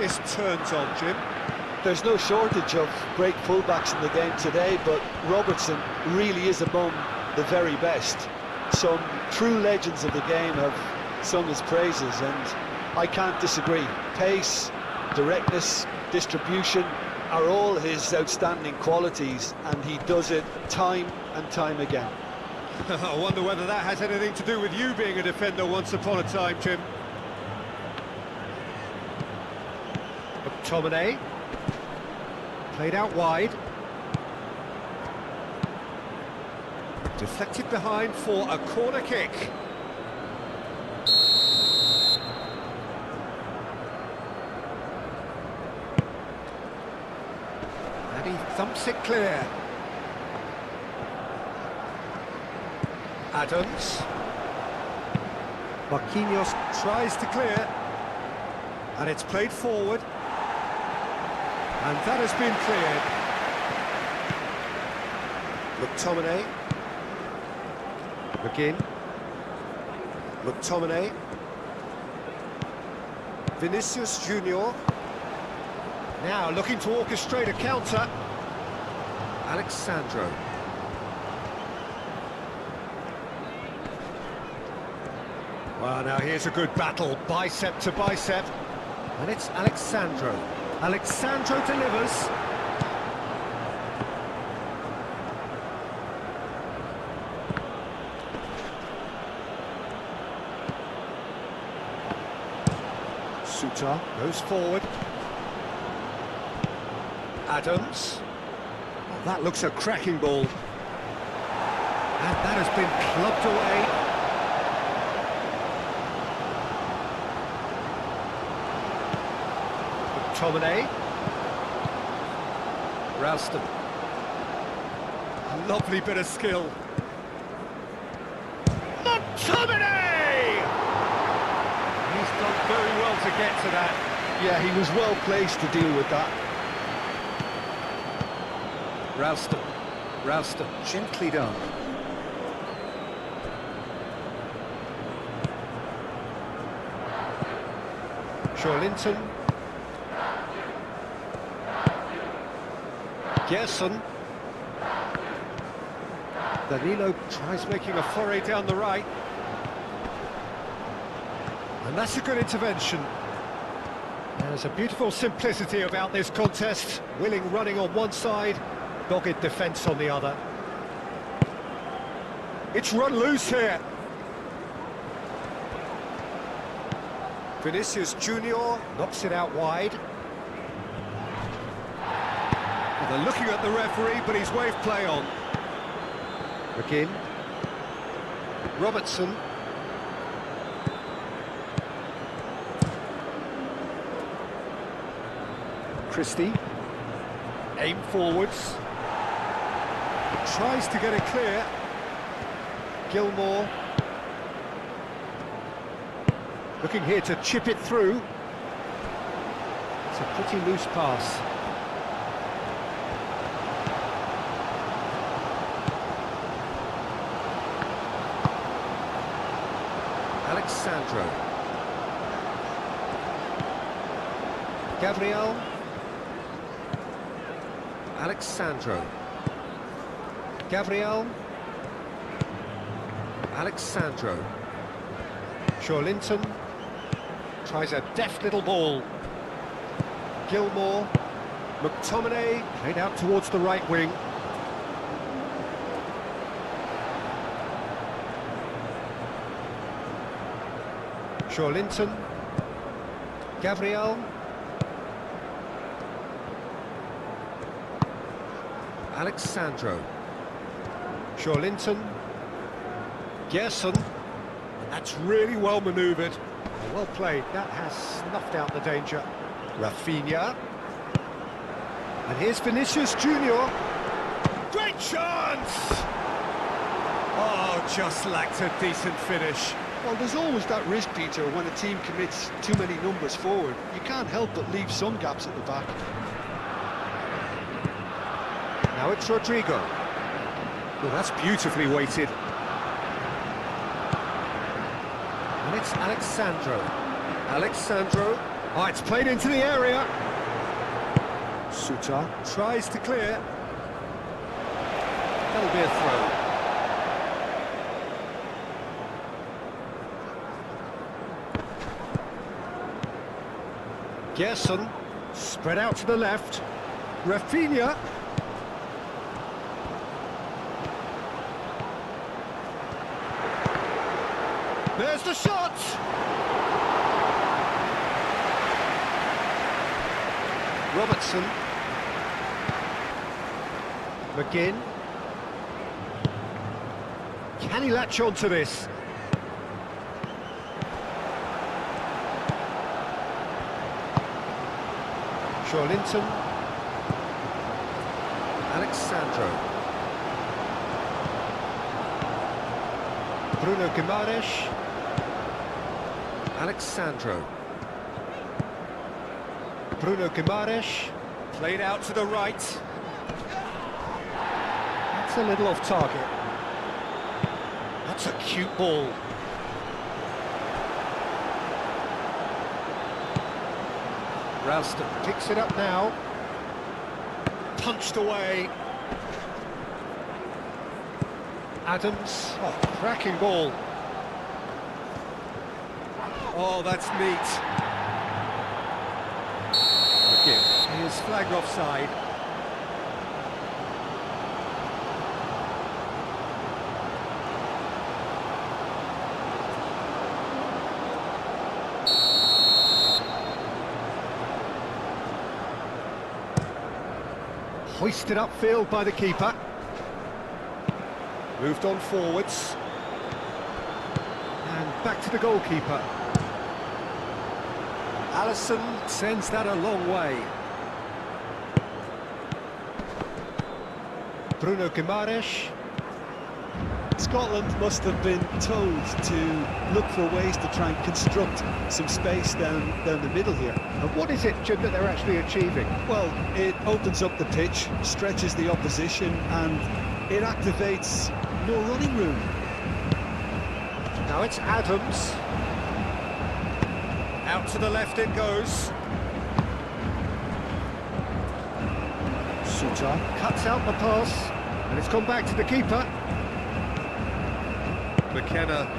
this turns on, Jim? There's no shortage of great fullbacks in the game today, but Robertson really is among the very best. Some true legends of the game have sung his praises, and I can't disagree. Pace, directness, distribution are all his outstanding qualities, and he does it time and time again. I wonder whether that has anything to do with you being a defender once upon a time, Jim. McTominay. Played out wide. Deflected behind for a corner kick. And he thumps it clear. Adams. Marquinhos tries to clear. And it's played forward. And that has been cleared. McTominay. McGinn. McTominay. Vinicius Junior. Now looking to orchestrate a counter. Alexandro. Well, now here's a good battle, bicep to bicep. And it's Alexandro. Alexandro delivers. Suter goes forward. Adams. Oh, that looks a cracking ball. And that has been clubbed away. McTominay. Ralston. A lovely bit of skill. McTominay! He's done very well to get to that. Yeah, he was well placed to deal with that. Ralston. Ralston, gently done. Linton. Gerson. Danilo tries making a foray down the right. And that's a good intervention. There's a beautiful simplicity about this contest. Willing running on one side, dogged defence on the other. It's run loose here. Vinicius Junior knocks it out wide. Well, they're looking at the referee, but he's waved play on. McGinn. Robertson. Christie. Aim forwards. Tries to get it clear. Gilmore. Looking here to chip it through. It's a pretty loose pass. Alexandro. Gabriel. Alexandro. Gabriel. Alexandro. Linton. Tries a deft little ball. Gilmore. McTominay played out towards the right wing. Linton. Gabriel. Alexandro. Linton. Gerson. That's really well manoeuvred. Well played. That has snuffed out the danger. Rafinha. And here's Vinicius Junior. Great chance! Oh, just lacked a decent finish. Well, there's always that risk, Peter, when a team commits too many numbers forward. You can't help but leave some gaps at the back. Now it's Rodrigo. Well, that's beautifully weighted. And it's Alexandro. Alexandro. Oh, it's played into the area. Suter tries to clear. That'll be a throw. Gerson, spread out to the left. Rafinha. There's the shot! Robertson. McGinn. Can he latch on to this? Linton. Alexandro. Bruno Guimaraes. Alexandro. Bruno Guimaraes. Played out to the right. That's a little off target. That's a cute ball. Ralston picks it up now. Punched away. Adams. Oh, cracking ball. Oh, that's neat. McGinn. He is flagged offside. Hoisted upfield by the keeper. Moved on forwards. And back to the goalkeeper. Alisson sends that a long way. Bruno Guimaraes. Scotland must have been told to look for ways to try and construct some space down the middle here. And what is it, Jim, that they're actually achieving? Well, it opens up the pitch, stretches the opposition, and it activates more running room. Now it's Adams. Out to the left it goes. Suter cuts out the pass, and it's gone back to the keeper. McKenna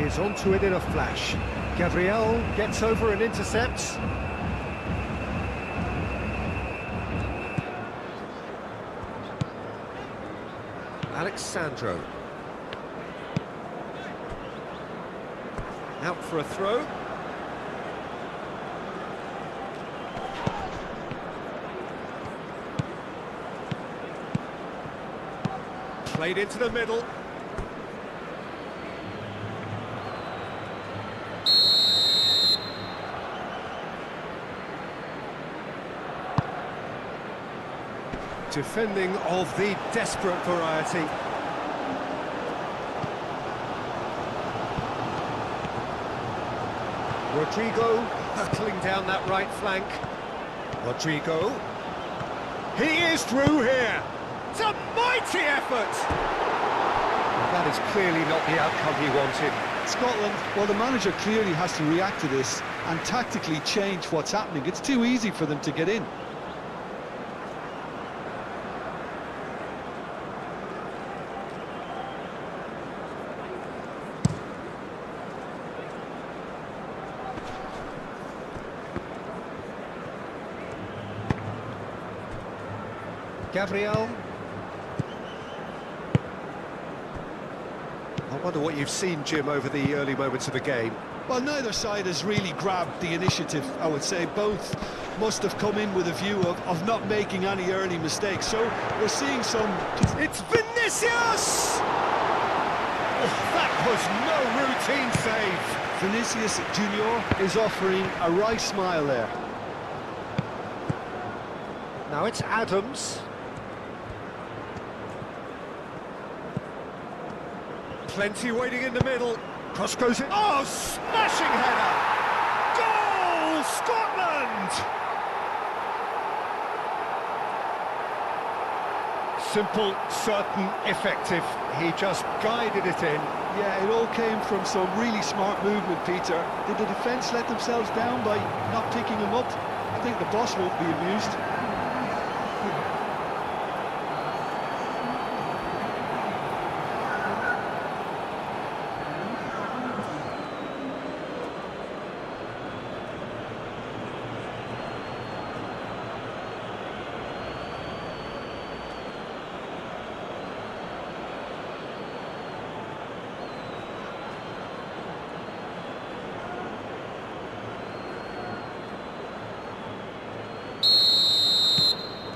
is onto it in a flash. Gabriel gets over and intercepts. Alexandro. Out for a throw. Played into the middle. Defending of the desperate variety. Rodrigo hurtling down that right flank. Rodrigo. He is through here. It's a mighty effort! That is clearly not the outcome he wanted. Scotland, well, the manager clearly has to react to this and tactically change what's happening. It's too easy for them to get in. Gabriel. I wonder what you've seen, Jim, over the early moments of the game. Well, neither side has really grabbed the initiative, I would say. Both must have come in with a view of not making any early mistakes. So we're seeing some... It's Vinicius! Oh, that was no routine save. Vinicius Junior is offering a right smile there. Now it's Adams. Plenty waiting in the middle. Cross goes in. Oh, smashing header! Goal, Scotland! Simple, certain, effective. He just guided it in. Yeah, it all came from some really smart movement, Peter. Did the defence let themselves down by not picking him up? I think the boss won't be amused.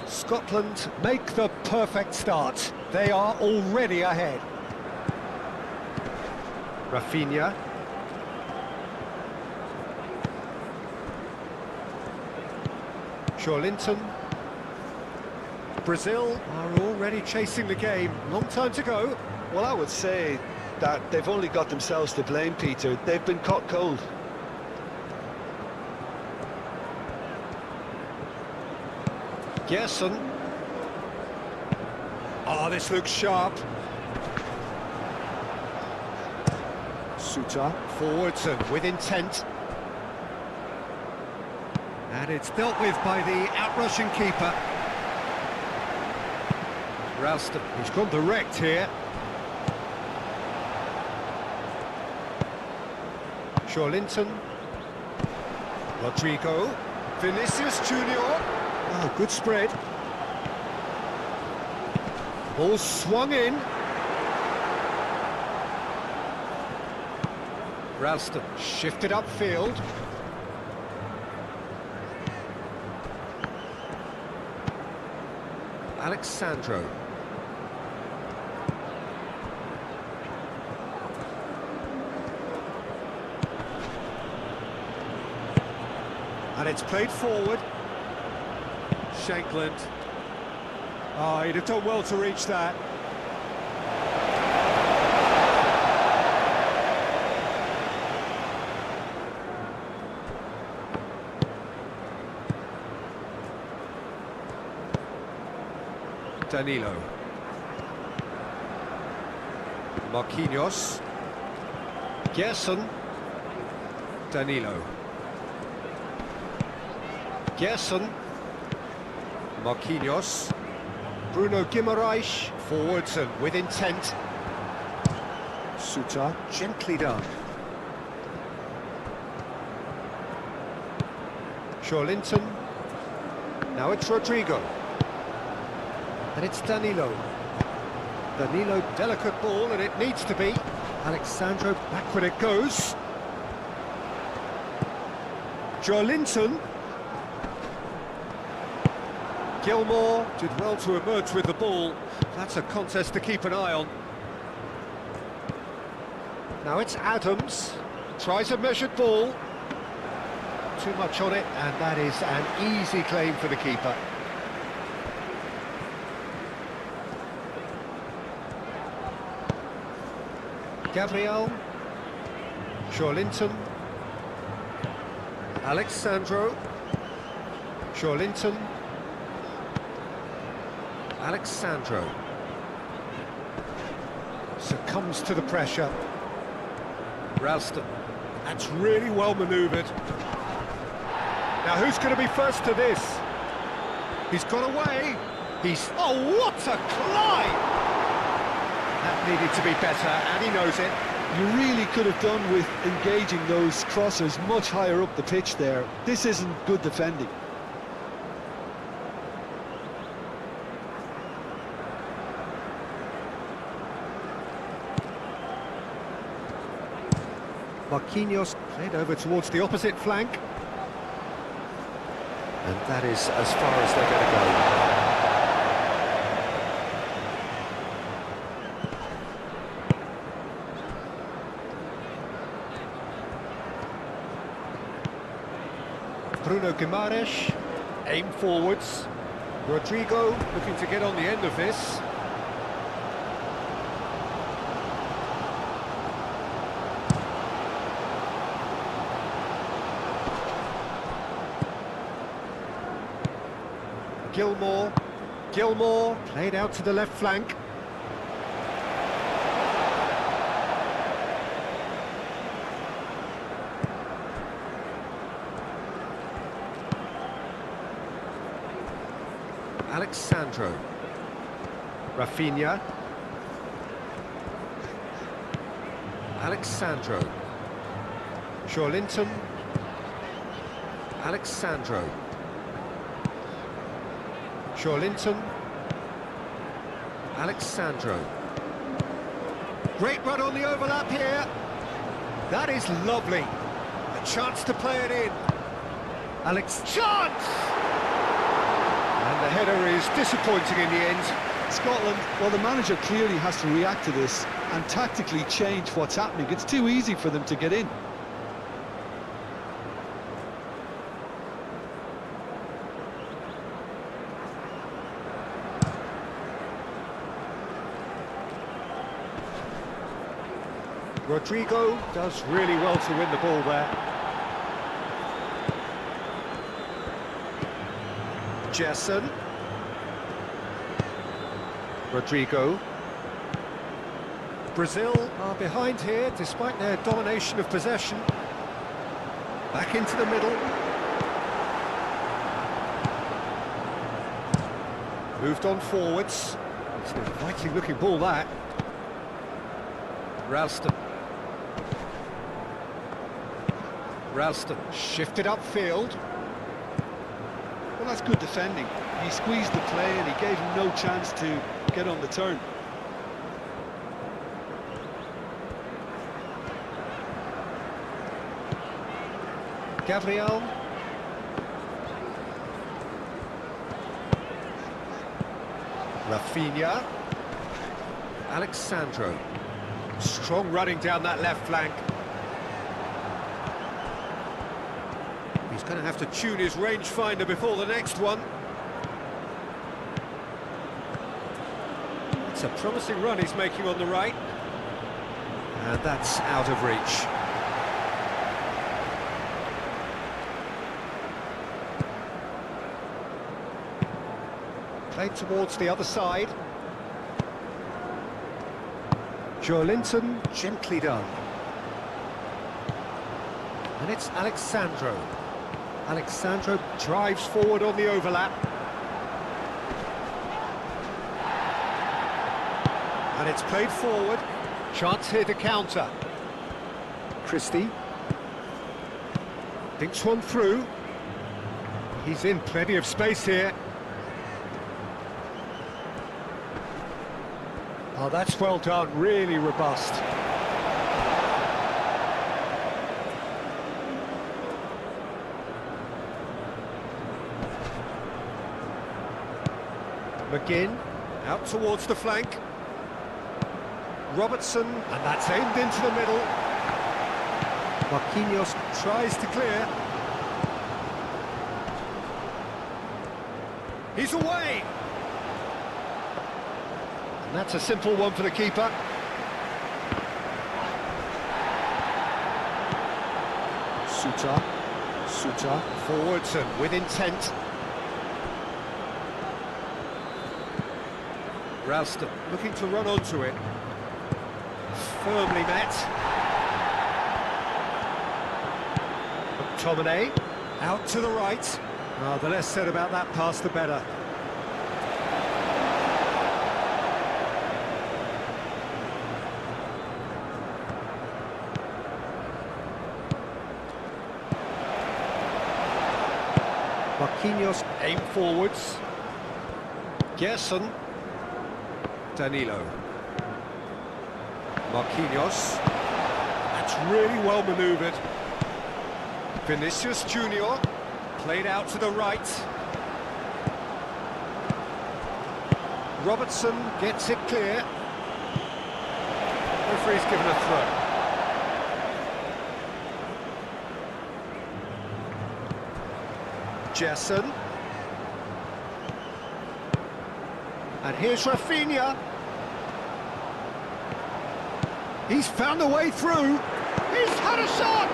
Scotland make the perfect start. They are already ahead. Rafinha. Linton. Brazil are already chasing the game. Long time to go. Well, I would say that they've only got themselves to blame, Peter. They've been caught cold. Gerson. Oh, this looks sharp. Suter forwards and with intent. And it's dealt with by the outrushing keeper. Ralston, he's gone direct here. Linton. Rodrigo. Vinicius Junior. Oh, good spread. Ball swung in. Ralston shifted upfield. Alexandro. And it's played forward. Shankland. Oh, he'd have done well to reach that. Danilo. Marquinhos. Gerson. Danilo. Gerson. Marquinhos. Bruno Guimaraes. Forwards and with intent. Suter. Gently done. Linton. Now it's Rodrigo. And it's Danilo. Danilo, delicate ball, and it needs to be. Alexandro, backward it goes. Linton. Gilmore did well to emerge with the ball. That's a contest to keep an eye on. Now it's Adams. Tries a measured ball. Too much on it, and that is an easy claim for the keeper. Gabriel. Linton. Alexandro. Linton. Alexandro. Succumbs to the pressure. Ralston. That's really well manoeuvred. Now who's going to be first to this? He's got away. Oh, what a climb! That needed to be better, and he knows it. You really could have done with engaging those crossers much higher up the pitch there. This isn't good defending. Marquinhos played over towards the opposite flank. And that is as far as they're going to go. Bruno Guimaraes, aim forwards. Rodrigo looking to get on the end of this. Gilmore, Gilmore, played out to the left flank. Alexandro. Rafinha. Alexandro. Shawlinton. Alexandro. Shawlinton. Alexandro. Great run on the overlap here. That is lovely. A chance to play it in. Chance! And the header is disappointing in the end. Scotland, well, the manager clearly has to react to this and tactically change what's happening. It's too easy for them to get in. Rodrigo does really well to win the ball there. Jesson. Rodrigo. Brazil are behind here despite their domination of possession. Back into the middle. Moved on forwards. It's an inviting looking ball that. Ralston. Ralston shifted upfield. Well, that's good defending. He squeezed the play and he gave him no chance to get on the turn. Gabriel. Rafinha. Alexandro. Strong running down that left flank. He's going to have to tune his rangefinder before the next one. It's a promising run he's making on the right. And that's out of reach. Played towards the other side. Joelinton, gently done. And it's Alexandro. Alexandro drives forward on the overlap. And it's played forward. Chance here to counter. Christie. Thinks one through. He's in plenty of space here. Oh, that's well done, really robust. McGinn, out towards the flank. Robertson, and that's aimed into the middle. Marquinhos tries to clear. He's away! And that's a simple one for the keeper. Suter, forwards and with intent. Ralston looking to run onto it. Firmly met. McTominay out to the right. Oh, the less said about that pass, the better. Marquinhos aim forwards. Gerson. Danilo. Marquinhos. That's really well manoeuvred. Vinicius Junior. Played out to the right. Robertson gets it clear. Referee's given a throw. Jesson. And here's Rafinha. He's found a way through. He's had a shot!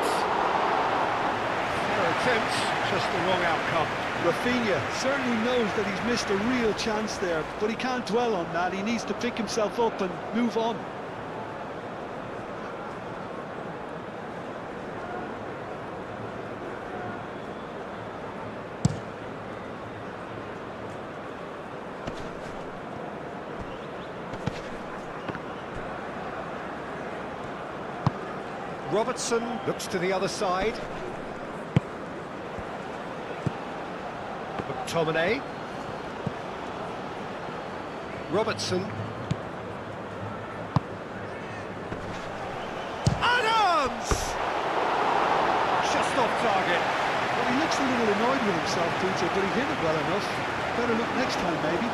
attempts, just the wrong outcome. Rafinha certainly knows that he's missed a real chance there, but he can't dwell on that. He needs to pick himself up and move on. Robertson looks to the other side. McTominay. Robertson. Adams! Just off target. Well, he looks a little annoyed with himself, Peter, but he hit it well enough. Better look next time, maybe.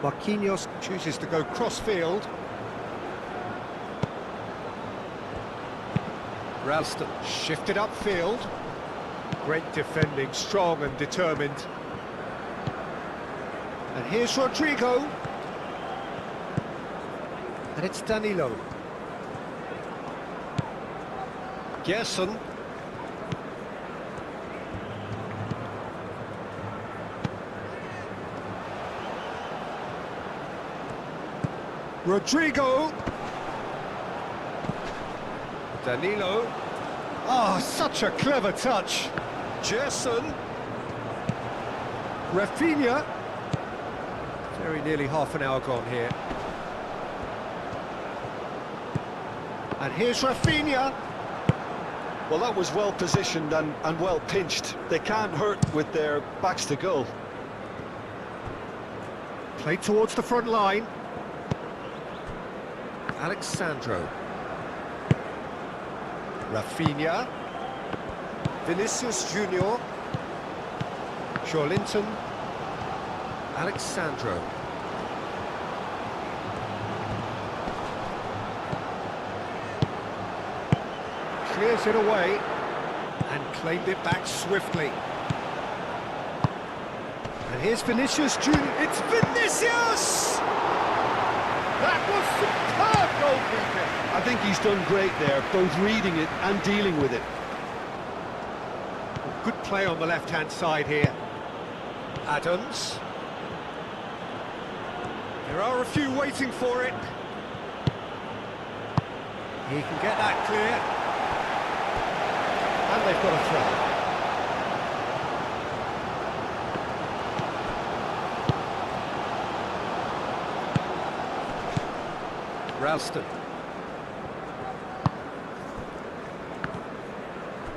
Marquinhos chooses to go cross-field. Ralston shifted upfield. Great defending, strong and determined. And here's Rodrigo. And it's Danilo. Gerson. Rodrigo. Danilo. Oh, such a clever touch. Gerson. Rafinha. Very nearly half an hour gone here. And here's Rafinha. Well, that was well positioned and well pinched. They can't hurt with their backs to goal. Played towards the front line. Alexandro. Rafinha. Vinicius Junior. Linton. Alexandro. Clears it away and claimed it back swiftly. And here's Vinicius Junior. It's Vinicius! That was superb goalkeeping. I think he's done great there, both reading it and dealing with it. Good play on the left-hand side here. Adams. There are a few waiting for it. He can get that clear. And they've got a throw. Ralston.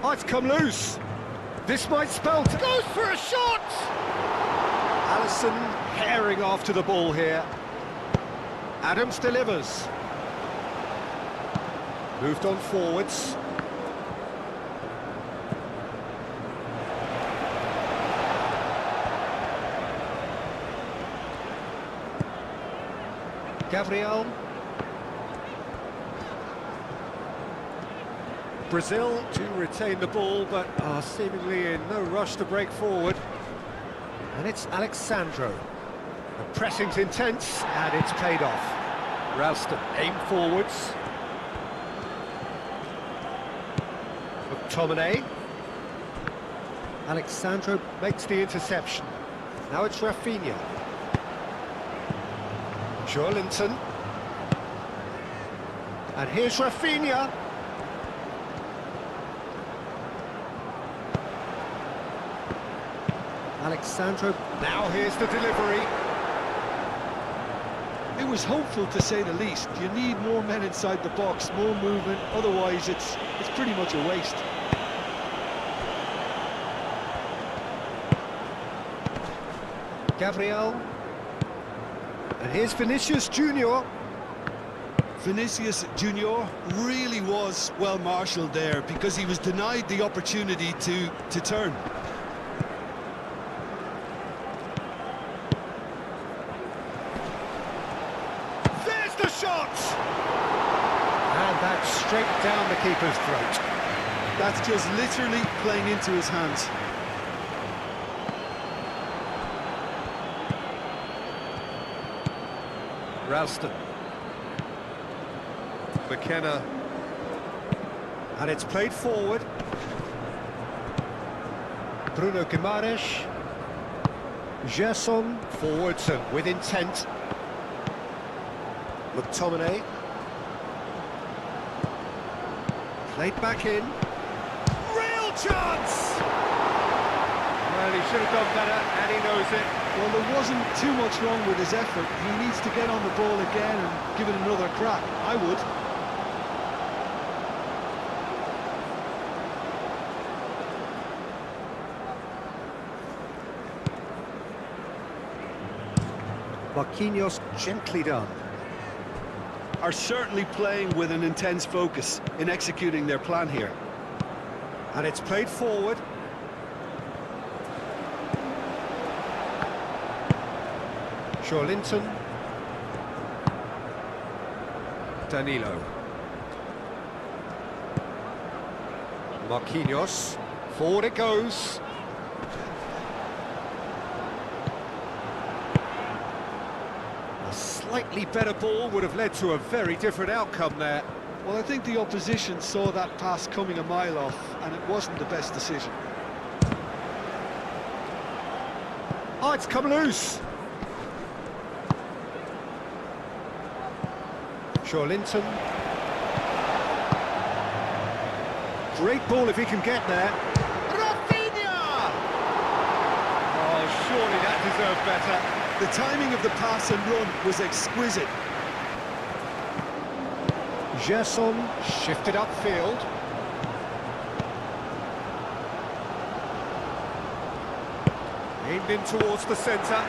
Oh, it's come loose. This might spell to goes for a shot. Alisson herring after the ball here. Adams delivers. Moved on forwards. Gabriel. Brazil to retain the ball, but are seemingly in no rush to break forward. And it's Alexandro. The pressing's intense, and it's paid off. Ralston aim forwards. McTominay. Alexandro makes the interception. Now it's Rafinha. Linton. And here's Rafinha. Alexandro, now here's the delivery. It was hopeful, to say the least. You need more men inside the box, more movement, otherwise it's pretty much a waste. Gabriel. And here's Vinicius Junior. Vinicius Junior really was well marshalled there because he was denied the opportunity to turn. There's the shot! And that's straight down the keeper's throat. That's just literally playing into his hands. Ralston. McKenna. And it's played forward. Bruno Guimaraes. Gerson forwards and with intent. McTominay. Played back in. Real chance! Well, he should have done better, and he knows it. Well, there wasn't too much wrong with his effort. He needs to get on the ball again and give it another crack. I would. Marquinhos gently done. Are certainly playing with an intense focus in executing their plan here. And it's played forward. Linton. Danilo. Marquinhos. Forward it goes. A slightly better ball would have led to a very different outcome there. Well, I think the opposition saw that pass coming a mile off, and it wasn't the best decision. Oh, it's come loose. Linton. Great ball if he can get there. Rafinha! Oh, surely that deserved better. The timing of the pass and run was exquisite. Gerson shifted upfield. Aimed in towards the centre.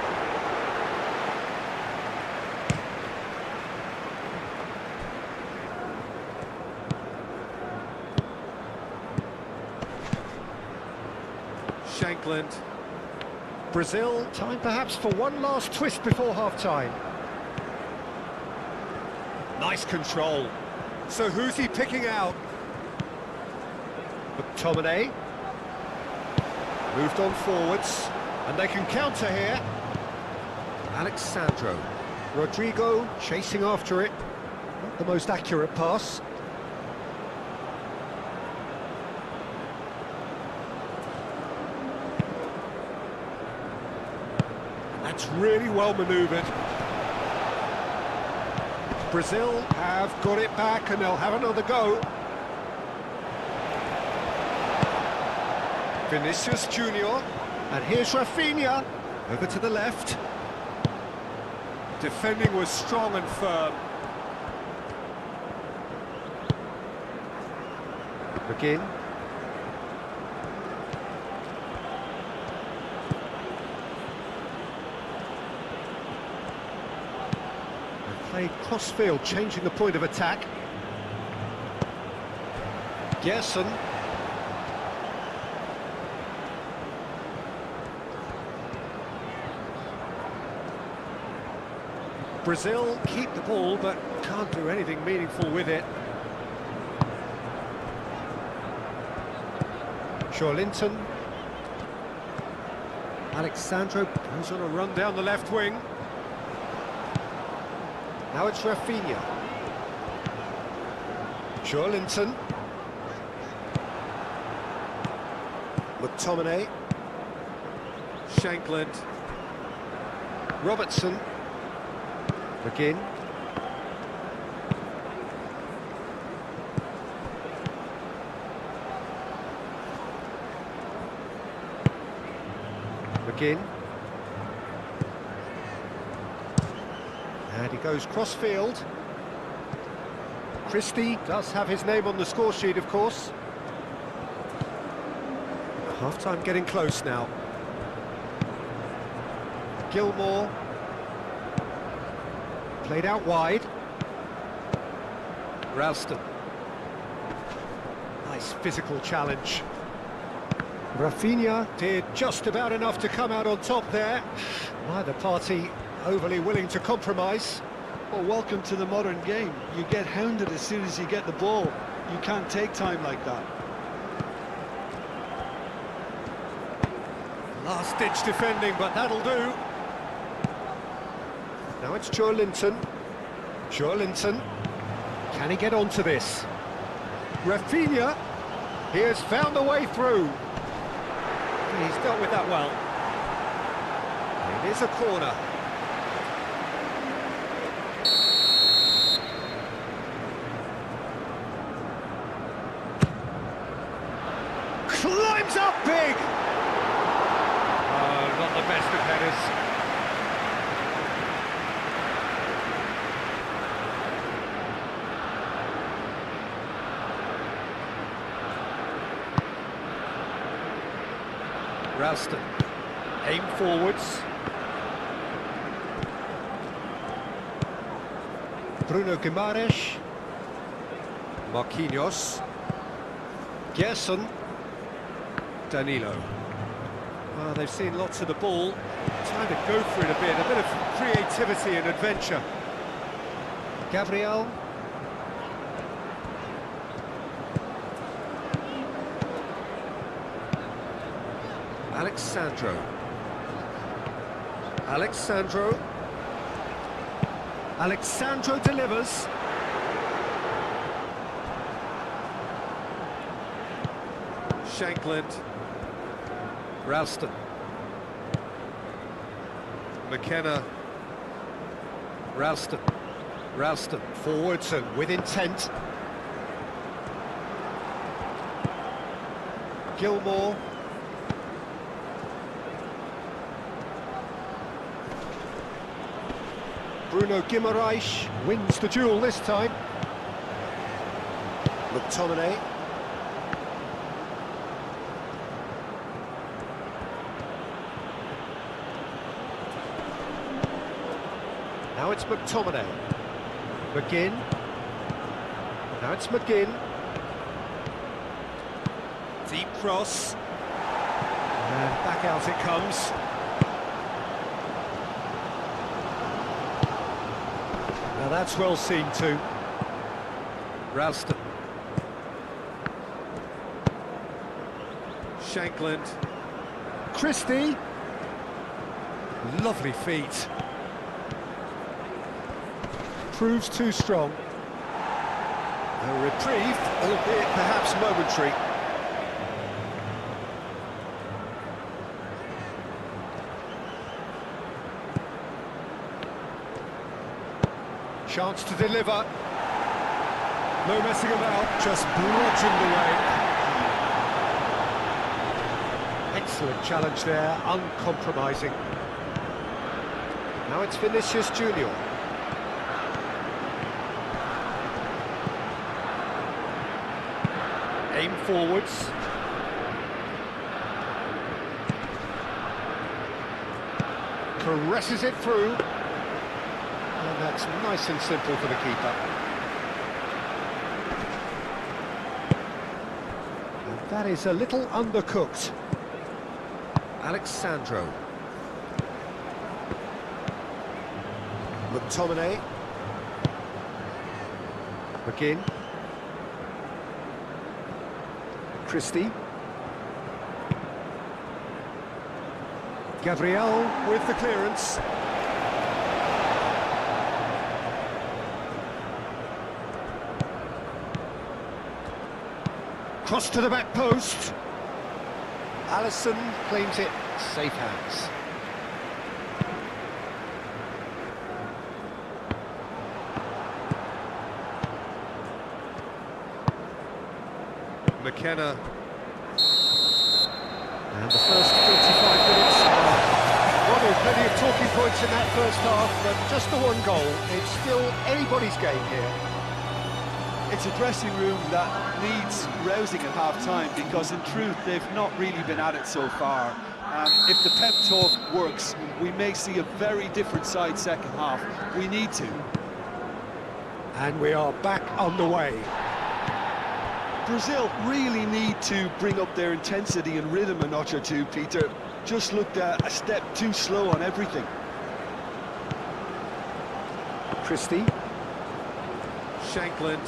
Shankland. Brazil, time perhaps for one last twist before half-time. Nice control. So who's he picking out? McTominay. Moved on forwards, and they can counter here. Alexandro. Rodrigo chasing after it. Not the most accurate pass. That's really well manoeuvred. Brazil have got it back and they'll have another go. Vinicius Junior, and here's Rafinha, over to the left. Defending was strong and firm. McGinn. Played cross-field, changing the point of attack. Gerson. Brazil keep the ball, but can't do anything meaningful with it. Linton. Alexandro goes on a run down the left wing. Now it's Rafinha. Linton. McTominay. Shankland. Robertson. McGinn. And he goes cross-field. Christie does have his name on the score sheet, of course. Half-time getting close now. Gilmore. Played out wide. Ralston. Nice physical challenge. Rafinha did just about enough to come out on top there. Neither party overly willing to compromise. Well, welcome to the modern game. You get hounded as soon as you get the ball. You can't take time like that. Last-ditch defending, but that'll do. Now it's Linton. Linton. Can he get onto this? Rafinha. He has found a way through. He's dealt with that well. It is a corner. Climbs up big! Oh, not the best of headers. Ralston, aim forwards. Bruno Guimaraes. Marquinhos. Gerson. Danilo. Well, they've seen lots of the ball. Time to go for it a bit of creativity and adventure. Gabriel. Alexandro delivers. Shankland. Ralston. McKenna. Ralston forwards and with intent. Gilmore. Bruno Guimaraes wins the duel this time. McTominay. Now it's McTominay. McGinn. Now it's McGinn. Deep cross. And back out it comes. Now that's well seen too. Ralston. Shankland. Christie. Lovely feet. Proves too strong. A reprieve, albeit perhaps momentary. Chance to deliver. No messing about, just bludgeoned away. Excellent challenge there, uncompromising. Now it's Vinicius Junior. Aim forwards. Caresses it through. And that's nice and simple for the keeper. And that is a little undercooked. Alexandro. McTominay. McGinn. Christie. Gabriel with the clearance. Cross to the back post. Alisson claims it, safe hands. McKenna. And the first 25 minutes. Well, there were plenty of talking points in that first half, but just the one goal. It's still anybody's game here. It's a dressing room that needs rousing at half-time because, in truth, they've not really been at it so far. If the pep talk works, we may see a very different side second half. We need to. And we are back underway. Brazil really need to bring up their intensity and rhythm a notch or two, Peter. Just looked a step too slow on everything. Christie. Shankland.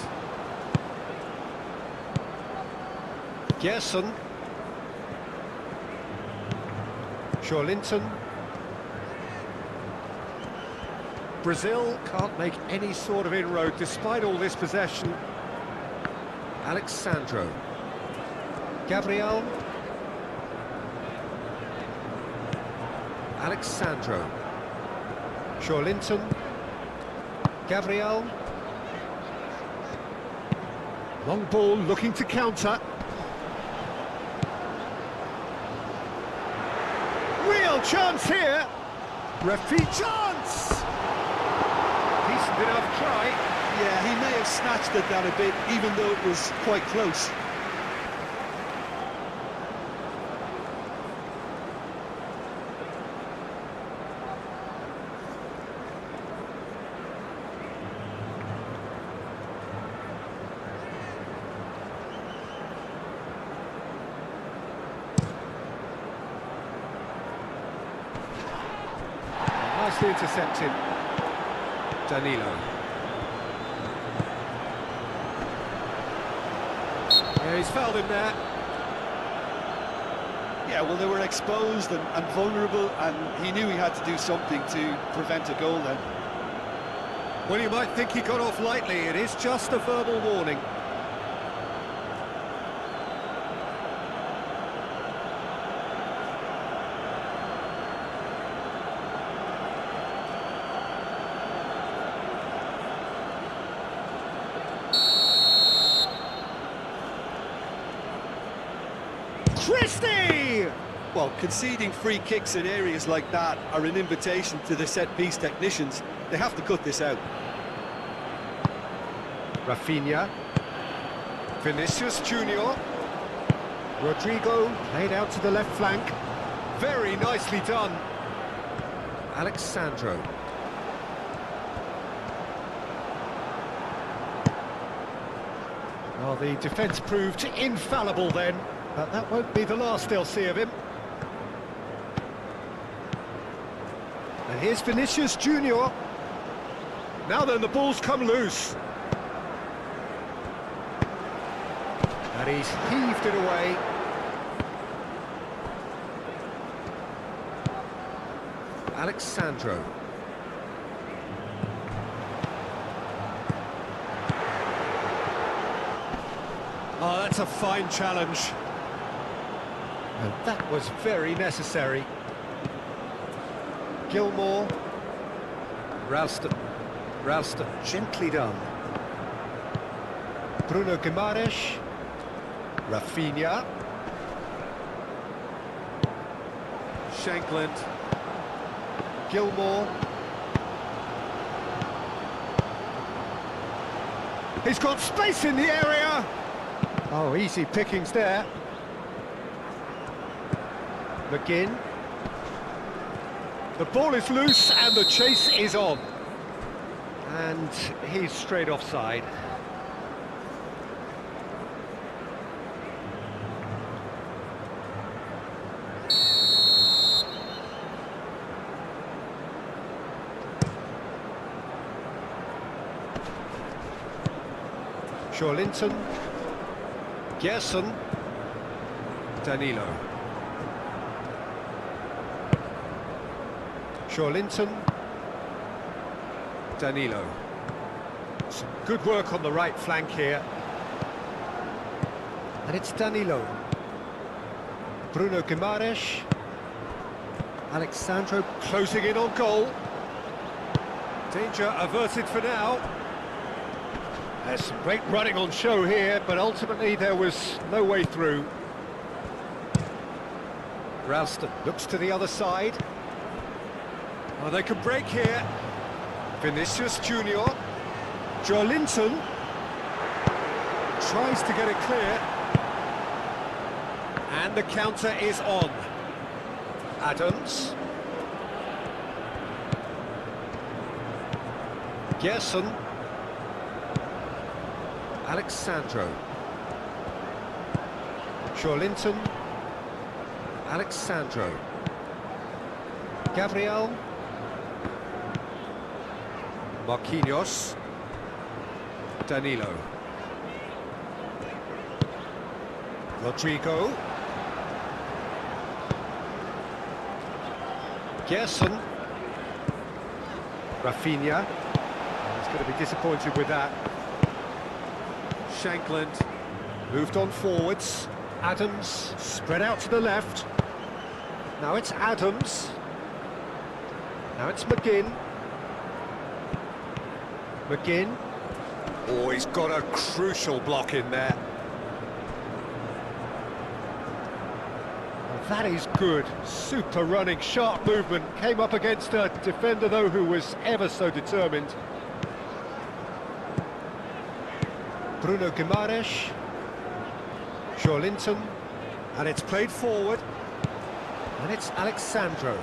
Gerson. Linton. Brazil can't make any sort of inroad despite all this possession. Alexandro. Gabriel. Alexandro. Linton. Gabriel. Long ball looking to counter. Real chance here. Referee chance! Decent enough try. Yeah, he may have snatched at that a bit, even though it was quite close. Nicely intercepted. Danilo. Yeah, he's fouled him there. Yeah, well, they were exposed and vulnerable, and he knew he had to do something to prevent a goal then. Well, you might think he got off lightly. It is just a verbal warning. Christie! Well, conceding free kicks in areas like that are an invitation to the set-piece technicians. They have to cut this out. Rafinha. Vinicius Junior. Rodrigo played out to the left flank. Very nicely done. Alexandro. Well, the defence proved infallible then, but that won't be the last they'll see of him. And here's Vinicius Junior. Now then, the ball's come loose. And he's heaved it away. Alexandro. Oh, that's a fine challenge. And that was very necessary. Gilmore. Ralston. Ralston, gently done. Bruno Guimaraes. Rafinha. Shankland. Gilmore. He's got space in the area. Oh, easy pickings there. McGinn. The ball is loose and the chase is on. And he's straight offside. Linton. Gerson. Danilo. Linton. Danilo. Some good work on the right flank here. And it's Danilo. Bruno Guimaraes. Alexandro closing in on goal. Danger averted for now. There's some great running on show here, but ultimately there was no way through. Ralston looks to the other side. Oh, they can break here. Vinicius Junior. Linton tries to get it clear. And the counter is on. Adams. Gerson. Alexandro. Linton. Alexandro. Gabriel. Marquinhos. Danilo. Rodrigo. Gerson. Rafinha. He's going to be disappointed with that. Shankland moved on forwards. Adams spread out to the left. Now it's Adams. Now it's McGinn. McGinn. Oh, he's got a crucial block in there. Well, that is good. Super running, sharp movement. Came up against a defender, though, who was ever so determined. Bruno Guimaraes. Linton. And it's played forward. And it's Alexandro.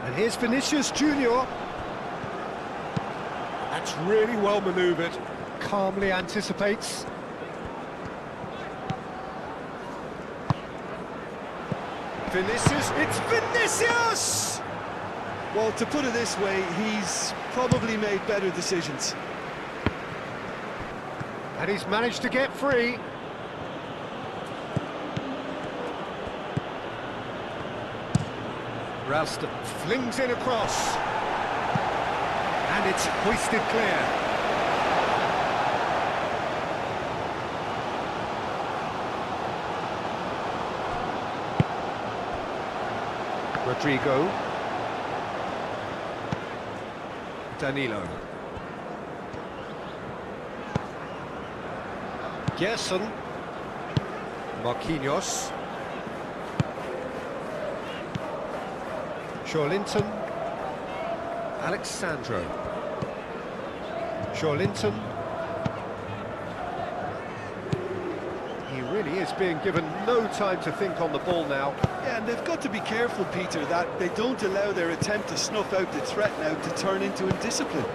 And here's Vinicius Junior. That's really well manoeuvred. Calmly anticipates. Vinicius, it's Vinicius! Well, to put it this way, he's probably made better decisions. And he's managed to get free. Ralston flings in across. And it's hoisted clear. Rodrigo. Danilo. Gerson. Marquinhos. Linton. Alexandro. Linton. He really is being given no time to think on the ball now. Yeah, and they've got to be careful, Peter, that they don't allow their attempt to snuff out the threat now to turn into indiscipline.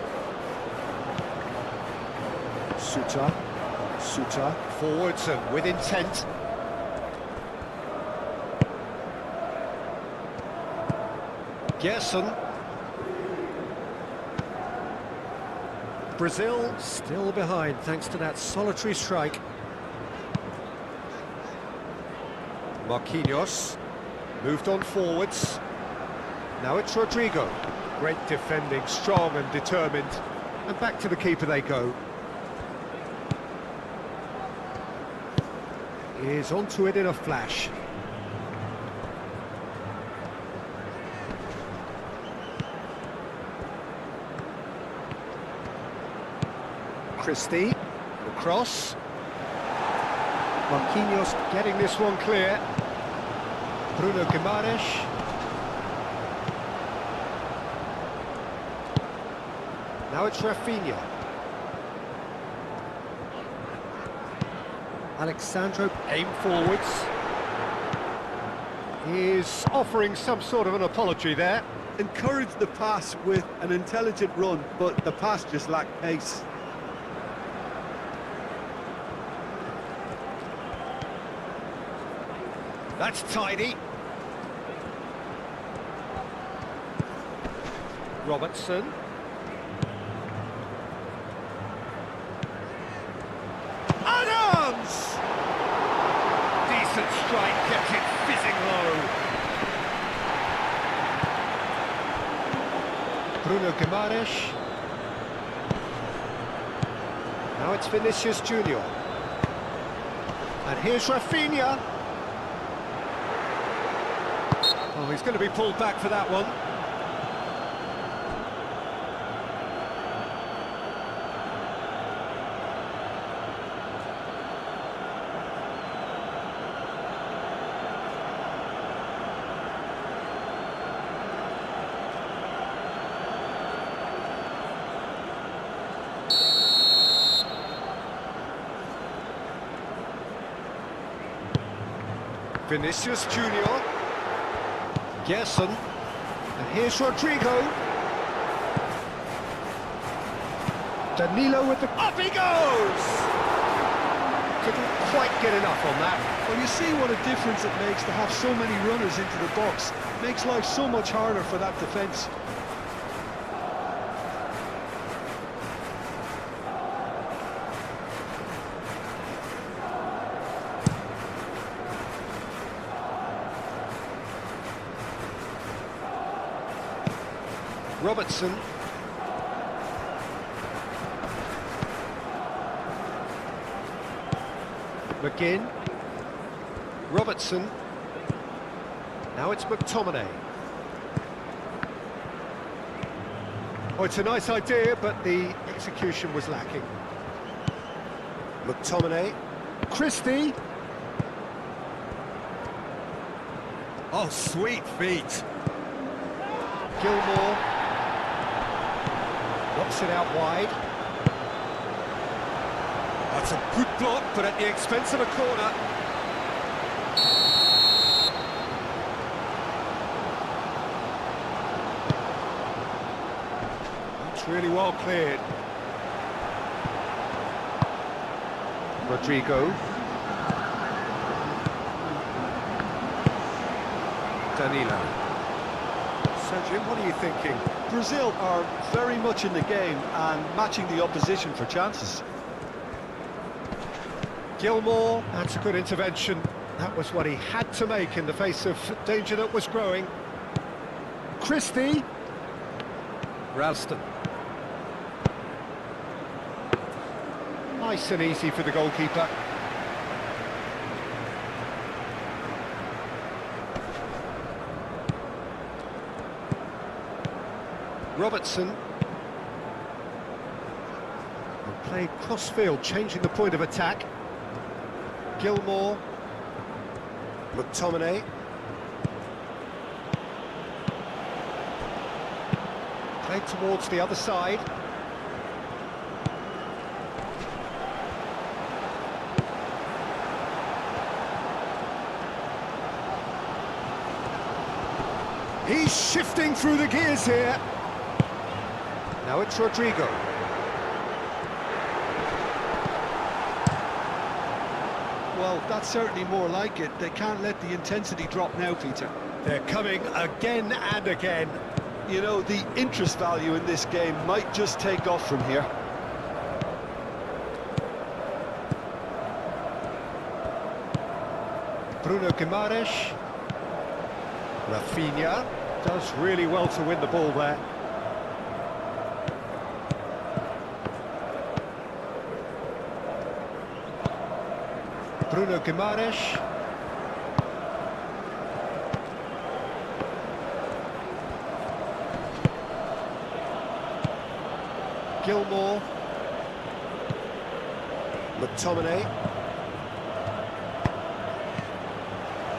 Suter. Forwards and with intent. Gerson. Brazil still behind thanks to that solitary strike. Marquinhos moved on forwards. Now it's Rodrigo. Great defending, strong and determined. And back to the keeper they go. He is onto it in a flash. Christie, the cross. Marquinhos getting this one clear. Bruno Guimaraes. Now it's Rafinha. Alexandro, aim forwards. He's offering some sort of an apology there. Encouraged the pass with an intelligent run, but the pass just lacked pace. That's tidy. Robertson. Adams! Decent strike, kept it fizzing low. Bruno Guimaraes. Now it's Vinicius Junior. And here's Rafinha. Oh, he's going to be pulled back for that one. Vinicius Junior. Gerson. And here's Rodrigo. Danilo with the... Up he goes! Couldn't quite get enough on that. Well, you see what a difference it makes to have so many runners into the box. It makes life so much harder for that defence. Robertson. McGinn. Robertson. Now it's McTominay. Oh, it's a nice idea, but the execution was lacking. McTominay. Christie. Oh, sweet feet. Gilmore. Knocks it out wide. That's a good block, but at the expense of a corner. That's really well cleared. Rodrigo. Danilo. So, Jim, what are you thinking? Brazil are very much in the game and matching the opposition for chances. Gilmore, that's a good intervention. That was what he had to make in the face of danger that was growing. Christie. Ralston. Nice and easy for the goalkeeper. Robertson. Played cross-field, changing the point of attack. Gilmore. McTominay. Played towards the other side. He's shifting through the gears here. Now it's Rodrigo. Well, that's certainly more like it. They can't let the intensity drop now, Peter. They're coming again and again. You know, the interest value in this game might just take off from here. Bruno Guimaraes. Rafinha does really well to win the ball there. Bruno Guimaraes. Gilmore. McTominay.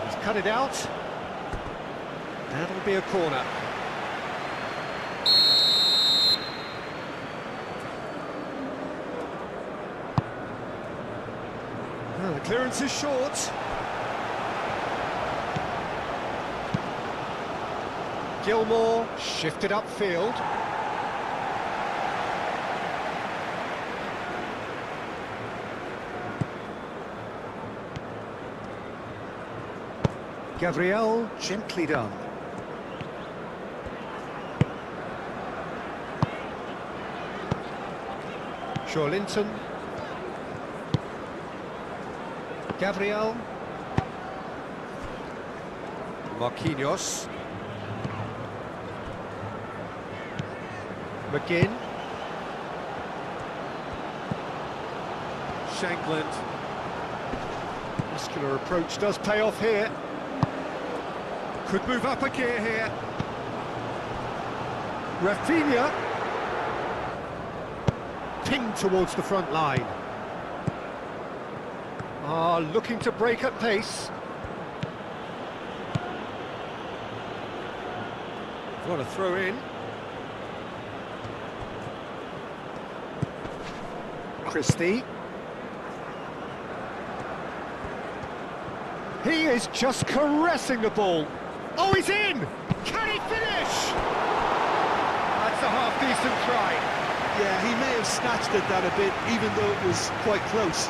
He's cut it out. That'll be a corner. Well, the clearance is short. Gilmore shifted upfield. Gabriel, gently done. Linton. Gabriel. Marquinhos. McGinn. Shankland. Muscular approach does pay off here. Could move up a gear here. Rafinha. Pinged towards the front line. Looking to break at pace. What a throw in. Christie. He is just caressing the ball. Oh, he's in! Can he finish? That's a half-decent try. Yeah, he may have snatched at that a bit, even though it was quite close.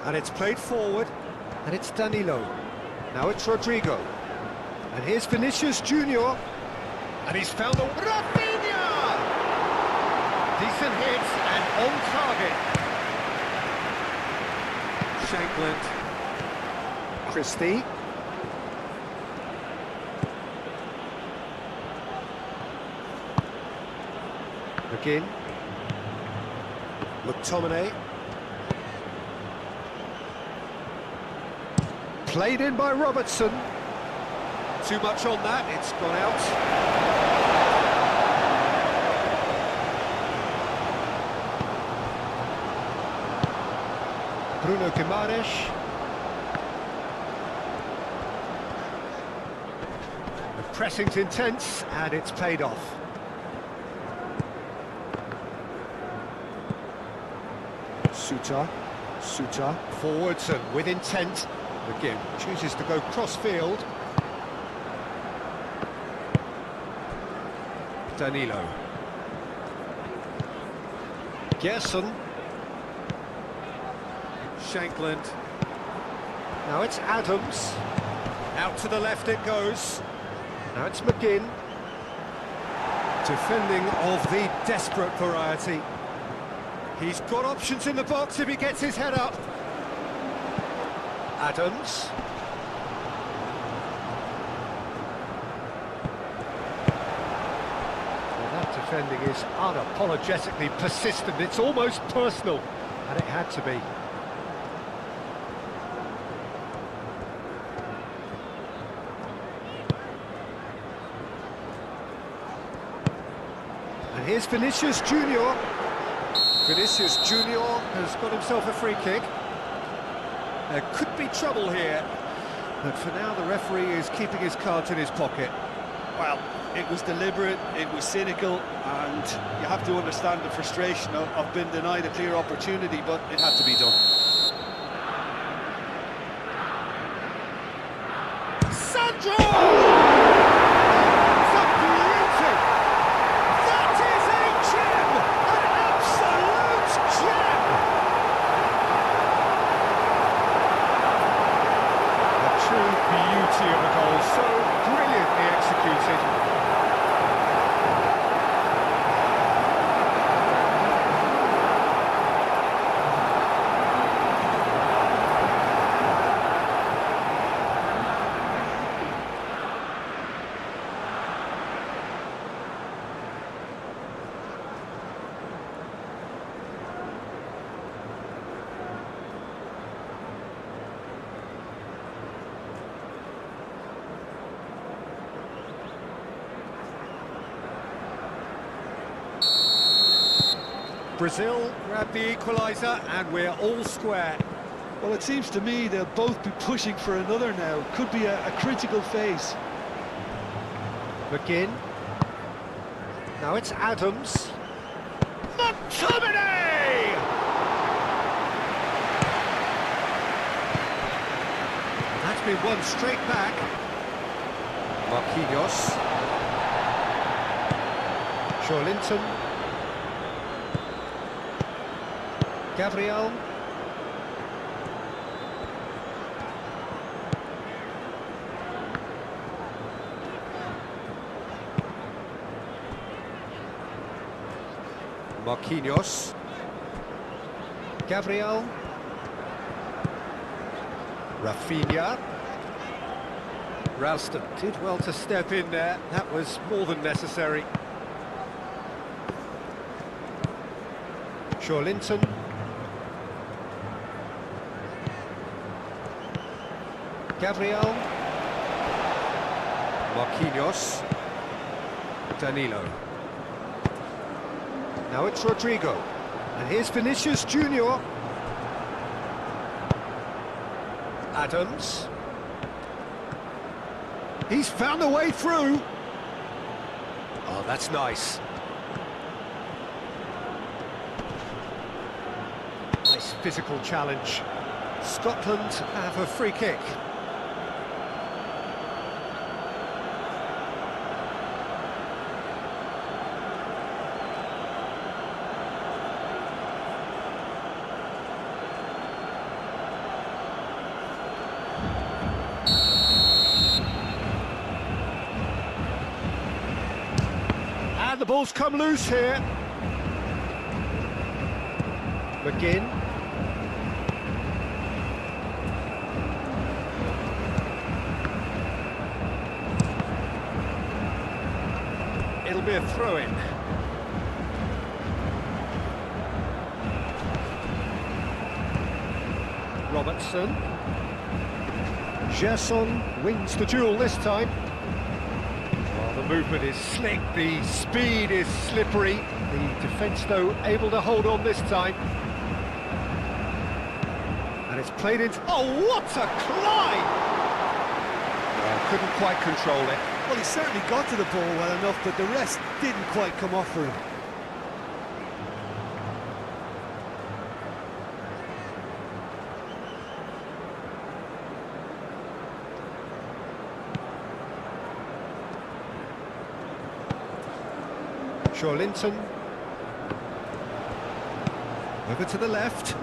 And it's played forward, and it's Danilo. Now it's Rodrigo. And here's Vinicius Junior. And he's found the Rafinha! Decent hits and on target. Shankland. Christie. McGinn. McTominay. Played in by Robertson. Too much on that, it's gone out. Bruno Guimaraes. The pressing's intense, and it's paid off. Suter, forwards and with intent. McGinn chooses to go cross-field. Danilo. Gerson. Shankland. Now it's Adams. Out to the left it goes. Now it's McGinn. Defending of the desperate variety. He's got options in the box if he gets his head up. Adams. Well, that defending is unapologetically persistent. It's almost personal, and it had to be. And here's Vinicius Junior. Vinicius Junior has got himself a free kick. There could be trouble here, but for now the referee is keeping his cards in his pocket. Well, it was deliberate, it was cynical, and you have to understand the frustration of being denied a clear opportunity, but it had to be done. Sandro! Beauty of a goal, so brilliantly executed. Brazil grab the equaliser and we're all square. Well, it seems to me they'll both be pushing for another now. Could be a critical phase. McGinn. Now it's Adams. McTominay! That's been won straight back. Marquinhos. Linton. Gabriel. Marquinhos. Gabriel. Rafinha. Ralston did well to step in there. That was more than necessary. Linton. Gabriel. Marquinhos. Danilo. Now it's Rodrigo. And here's Vinicius Junior. Adams. He's found a way through. Oh, that's nice. Nice physical challenge. Scotland have a free kick. And the ball's come loose here. McGinn. It'll be a throw-in. Robertson. Gerson wins the duel this time. Well, the movement is slick, the speed is slippery. The defence, though, able to hold on this time. And it's played into... Oh, what a climb! Well, couldn't quite control it. Well, he certainly got to the ball well enough, but the rest didn't quite come off for him. Linton. Over to the left,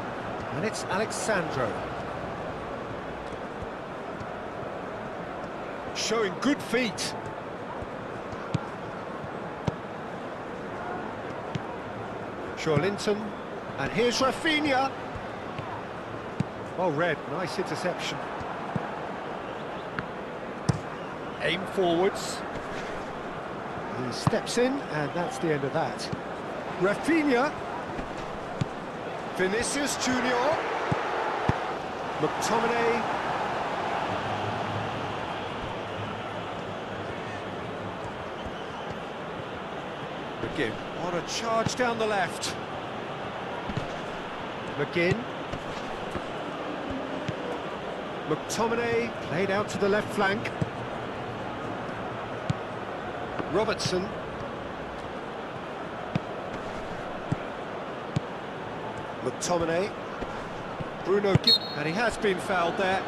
and it's Alexandro. Showing good feet. Linton, and here's Rafinha. Well read, nice interception. Aim forwards. He steps in, and that's the end of that. Rafinha. Vinicius Junior. McTominay. McGinn. What a charge down the left. McGinn. McTominay laid out to the left flank. Robertson. McTominay. Bruno, and he has been fouled there.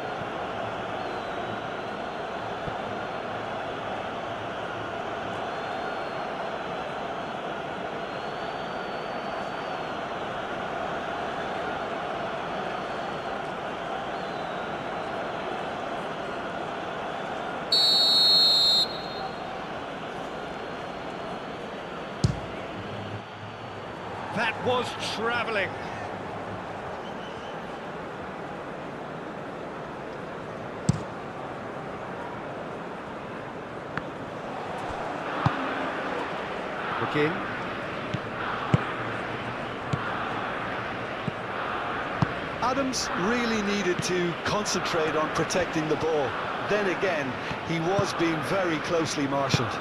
That was travelling. McGinn. Adams really needed to concentrate on protecting the ball. Then again, he was being very closely marshalled.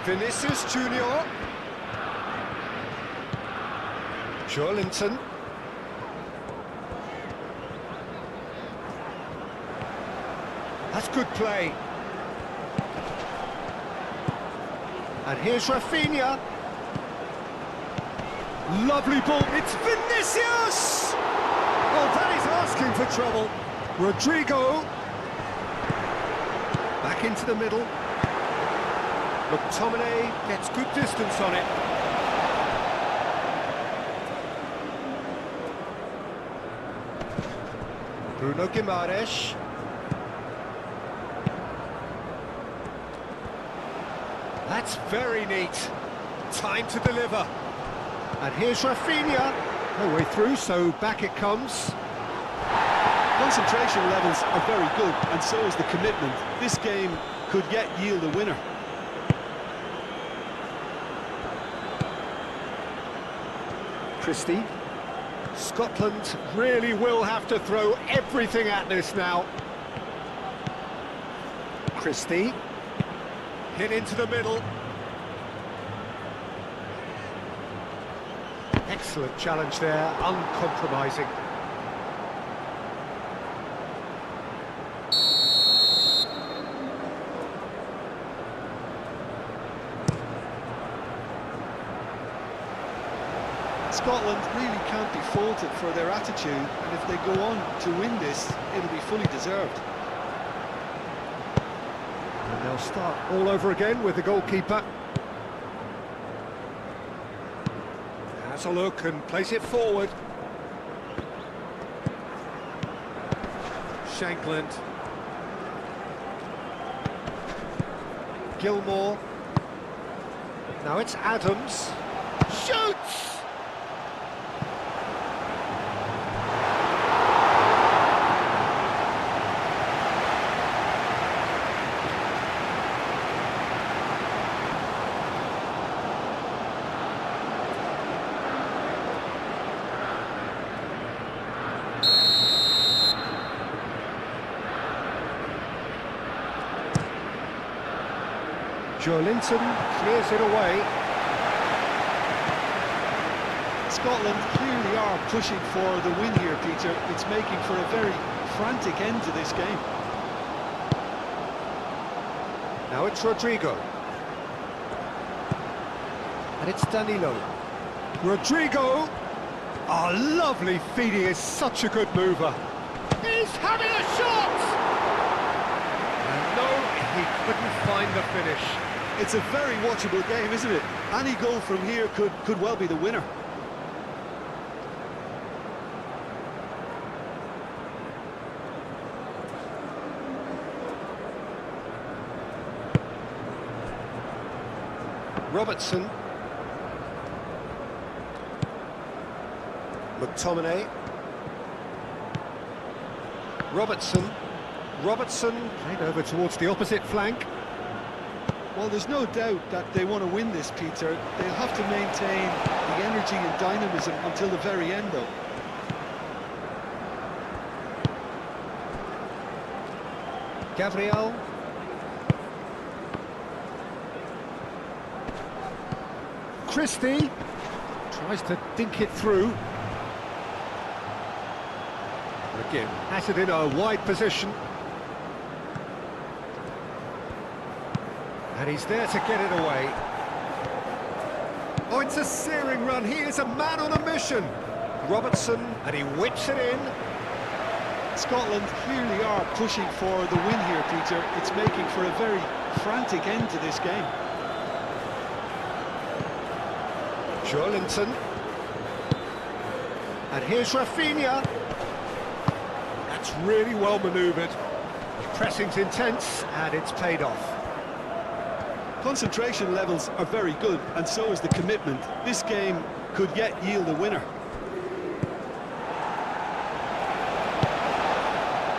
Vinicius Junior. Linton. That's good play. And here's Rafinha. Lovely ball. It's Vinicius! Oh, that is asking for trouble. Rodrigo. Back into the middle. McTominay gets good distance on it. Bruno Guimaraes. That's very neat. Time to deliver. And here's Rafinha. No way through, so back it comes. Concentration levels are very good, and so is the commitment. This game could yet yield a winner. Christie. Scotland really will have to throw everything at this now. Christie. Hit into the middle. Excellent challenge there, uncompromising. Scotland really can't be faulted for their attitude, and if they go on to win this, it'll be fully deserved. And they'll start all over again with the goalkeeper. Has a look and plays it forward. Shankland. Gilmore. Now it's Adams. Shoots! Joelinton clears it away. Scotland clearly are pushing for the win here, Peter. It's making for a very frantic end to this game. Now it's Rodrigo. And it's Danilo. Rodrigo! Oh, lovely feed, he is such a good mover. He's having a shot! And no, he couldn't find the finish. It's a very watchable game, isn't it? Any goal from here could well be the winner. Robertson. McTominay. Robertson played over towards the opposite flank. Well, there's no doubt that they want to win this, Peter. They'll have to maintain the energy and dynamism until the very end, though. Gabriel. Christie tries to dink it through. Again, has it in a wide position. And he's there to get it away. Oh, it's a searing run. He is a man on a mission. Robertson, and he whips it in. Scotland clearly are pushing for the win here, Peter. It's making for a very frantic end to this game. Joelinton. And here's Rafinha. That's really well manoeuvred. Pressing's intense, and it's paid off. Concentration levels are very good, and so is the commitment. This game could yet yield a winner.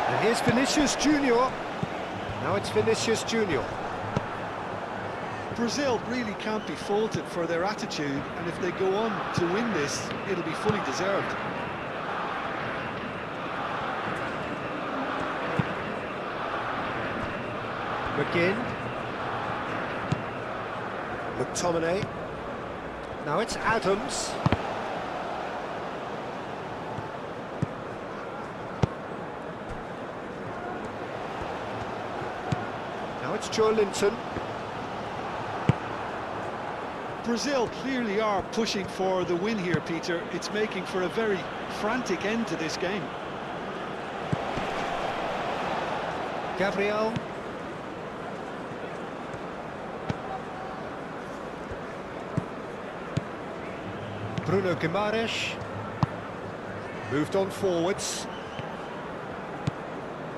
And here's Vinicius Junior. Now it's Vinicius Junior. Brazil really can't be faulted for their attitude, and if they go on to win this, it'll be fully deserved. McGinn. McTominay. Now it's Adams. Now it's Joelinton. Brazil clearly are pushing for the win here, Peter. It's making for a very frantic end to this game. Gabriel. Bruno Guimaraes. Moved on forwards.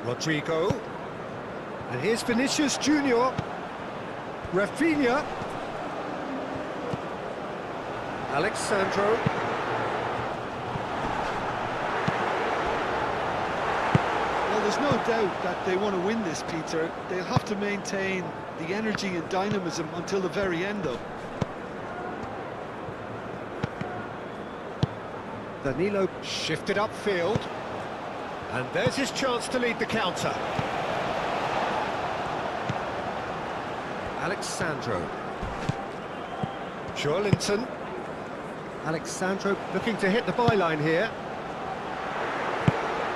Rodrigo. And here's Vinicius Junior. Rafinha. Alexandro. Well, there's no doubt that they want to win this, Peter. They'll have to maintain the energy and dynamism until the very end, though. Danilo shifted upfield. And there's his chance to lead the counter. Alexandro. Joelinton. Alexandro looking to hit the byline here.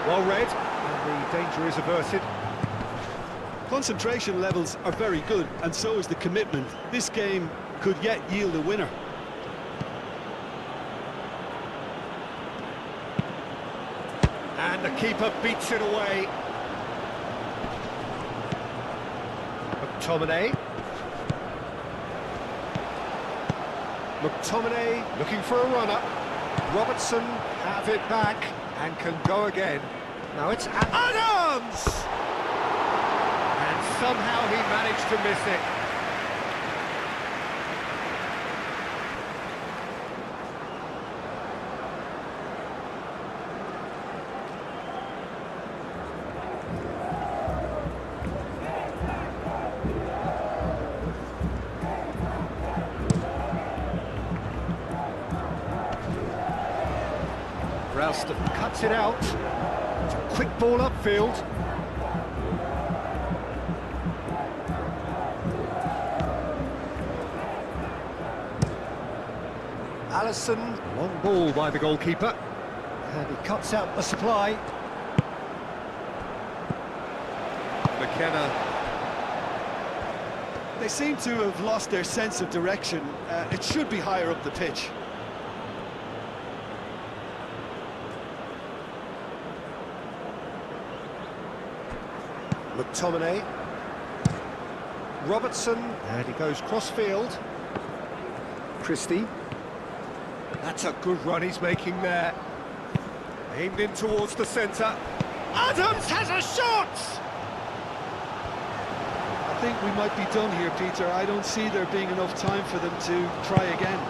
Well read, and the danger is averted. Concentration levels are very good, and so is the commitment. This game could yet yield a winner. And the keeper beats it away. McTominay looking for a run-up. Robertson have it back and can go again. Now it's Adams! And somehow he managed to miss it. Ralston cuts it out. It's a quick ball upfield. Allison, long ball by the goalkeeper. And he cuts out the supply. McKenna. They seem to have lost their sense of direction. It should be higher up the pitch. McTominay. Robertson, and he goes cross-field. Christie. That's a good run he's making there. Aimed in towards the centre. Adams has a shot! I think we might be done here, Peter. I don't see there being enough time for them to try again.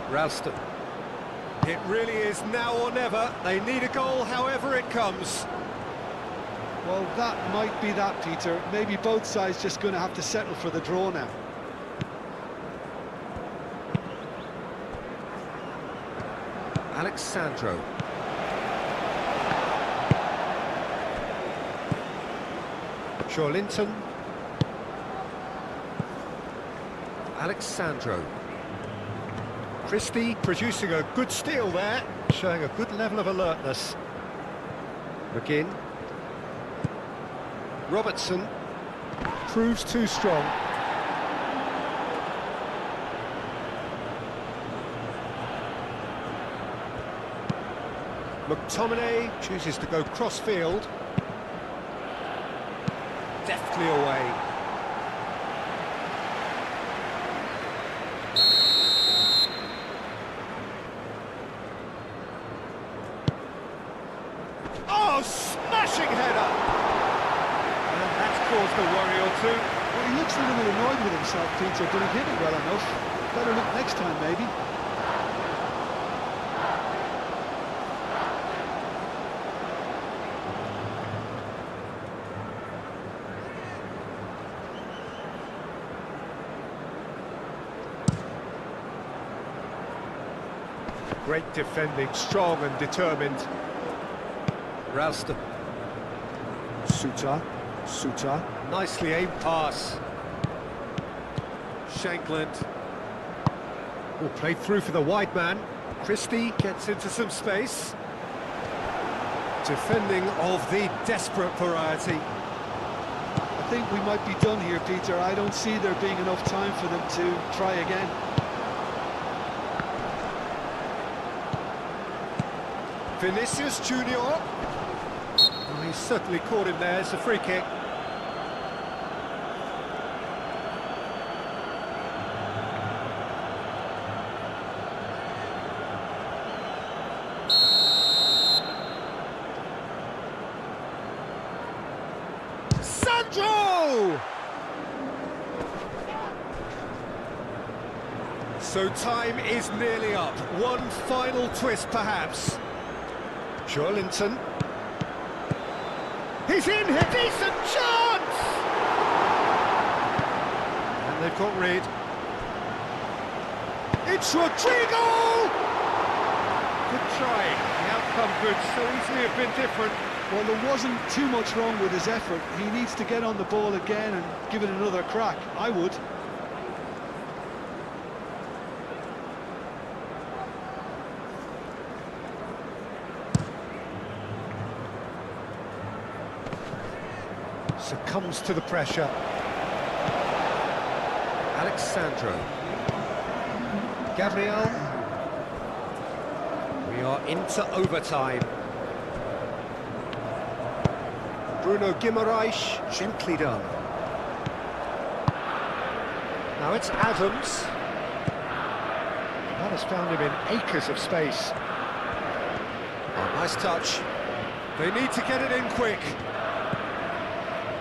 Ralston. It really is now or never. They need a goal however it comes. Well, that might be that, Peter. Maybe both sides just going to have to settle for the draw now. Alexandro. Linton. Alexandro. Christie producing a good steal there, showing a good level of alertness. McGinn. Robertson proves too strong. McTominay chooses to go cross-field. Deftly away. Oh, smashing header! And that's caused a worry or two. Well, he looks a little bit annoyed with himself, Peter, but he hit it well enough. Better look next time, maybe. Great defending, strong and determined. Ralston. Suter. Nicely aimed pass. Shankland. Oh, played through for the wide man. Christie gets into some space. Defending of the desperate variety. I think we might be done here, Peter. I don't see there being enough time for them to try again. Vinicius Junior. Oh, he's certainly caught him there. It's a free kick. Sandro! So time is nearly up. One final twist, perhaps. Linton. He's in here, decent chance! And they've got rid. It's Rodrigo! Good try. The outcome could so easily have been different. Well, there wasn't too much wrong with his effort. He needs to get on the ball again and give it another crack. I would. Succumbs to the pressure. Alexandro. Gabriel. We are into overtime. Bruno Guimaraes, gently done. Now it's Adams. That has found him in acres of space. Oh, nice touch. They need to get it in quick.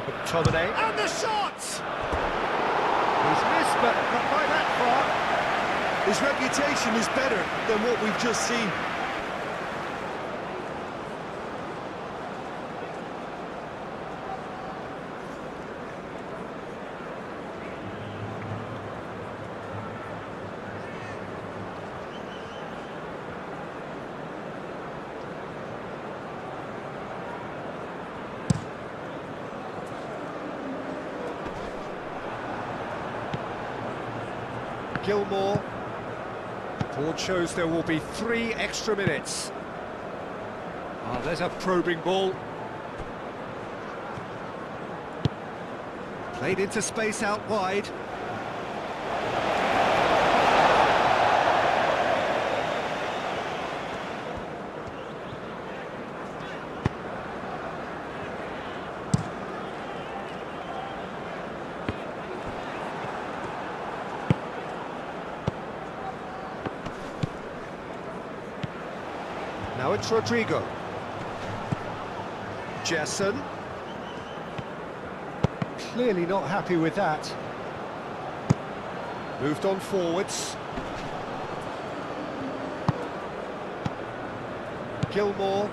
McTominay. And the shot! He's missed, but not by that far. His reputation is better than what we've just seen. Gilmore. Board shows there will be 3 extra minutes. Ah, there's a probing ball. Played into space out wide. Now it's Rodrigo. Jesson. Clearly not happy with that. Moved on forwards. Gilmore.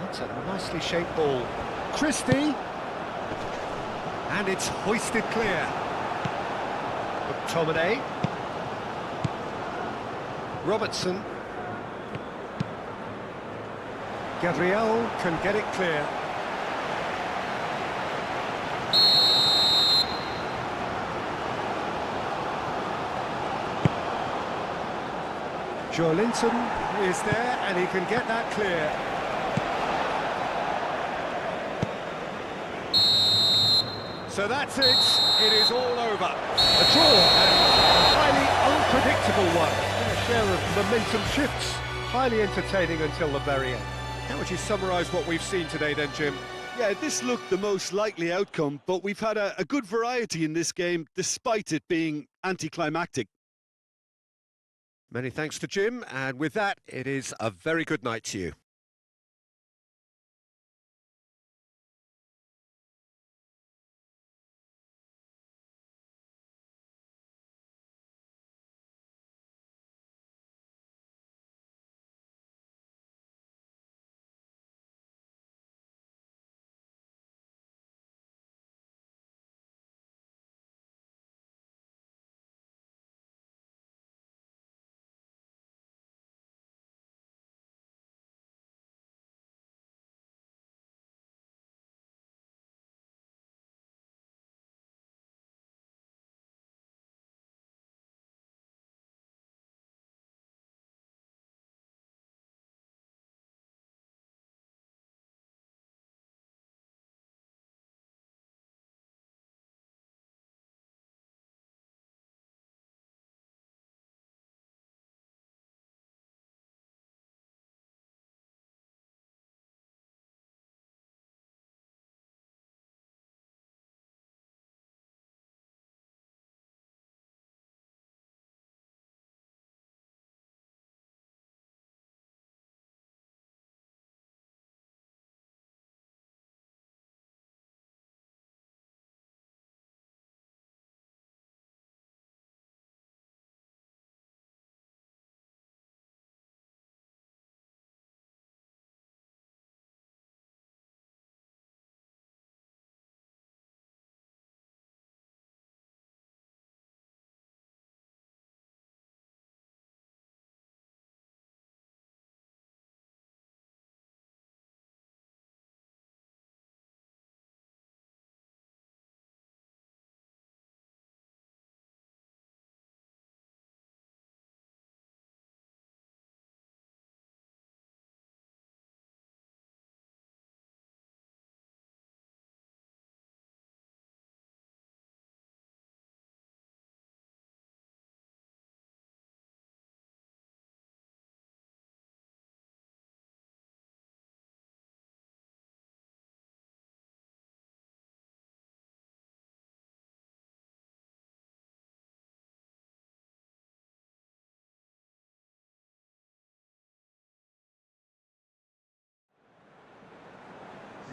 That's a nicely shaped ball. Christie. And it's hoisted clear. McTominay. Robertson. Gabriel can get it clear. Joelinton is there and he can get that clear. So that's it. It is all over. A draw and a highly unpredictable one. And a share of momentum shifts. Highly entertaining until the very end. How would you summarise what we've seen today then, Jim? Yeah, this looked the most likely outcome, but we've had a good variety in this game, despite it being anticlimactic. Many thanks to Jim, and with that, it is a very good night to you.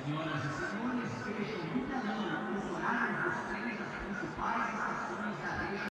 Señoras y señores,